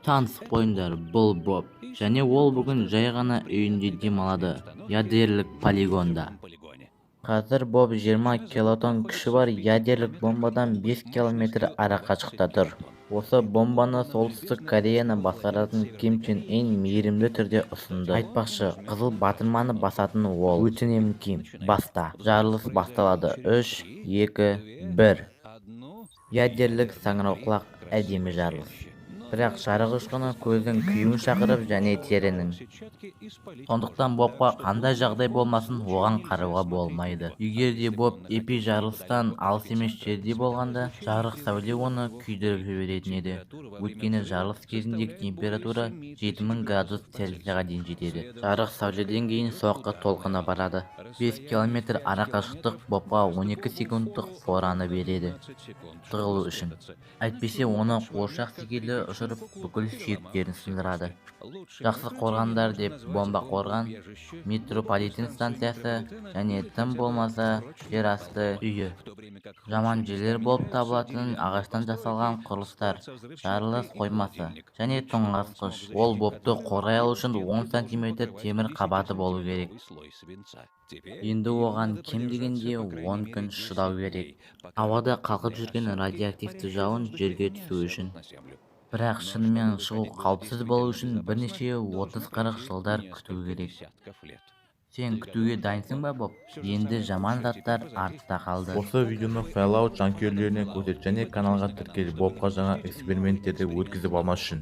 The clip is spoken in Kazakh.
Танысып қойыңдар, бұл Боб, және ол бүгін жай ғана үйінде демалады, ядерлік полигонда. Қазір Боб 20 килотон күші бар ядерлік бомбадан 5 километр арақашықта тұр. Осы бомбаны солтүстік Кореяны басқаратын Ким Чен Ын мейірімді түрде ұсынды. Айтпақшы, қызыл батырманы басатын ол. Өтінемін, Ким, баста. Жарылыс басталады. 3, 2, 1. Ядерлік саңырауқұлақ әдемі жарылыс. Бірақ жарық ұшқыны көздің күйуін шақырып және терінің. Сондықтан Бобқа қандай жағдай болмасын, оған қарауға болмайды. Егер де Боб эпи жарылыстан алыс емес жерде болғанда, жарық сәуле оны күйдіріп жіберетін еді. Өйткені жарылыс кезіндегі температура 7000 градус Цельсияға дейін жетеді. Жарық сәуледен кейін соққы толқыны барады. 5 километр арақашықтық Бобқа 12 секундтық фораны береді тығылу үшін. Әйтпесе оны қуыршақ секілді ұшырып бүкіл сүйектерін сындырады. Жақсы қорғандар деп бомба қорған, метрополитен станциясы және тым болмаса жер асты үйі. Жаман жерлер болып табылатын ағаштан жасалған құрылыстар, жарылыс қоймасы және тоңазытқыш. Ол Бобты қорғай алу үшін 10 сантиметр темір қабаты болу керек. Енді оған кем дегенде 10 күн шыдау керек. Ауада қалқып жүрген радиоактивті жауын жерге түсу үшін. Бірақ шынымен шығу қауіпсіз болу үшін бірнеше 30-40 жылдар күту керек. Сен күтуге дайынсың ба, Боб? Енді жаман заттар артта қалды. Осы видеоны Fallout жанкүйерлеріне көрсет және каналға тіркел Бобқа жаңа эксперименттерді өткізіп алмас үшін.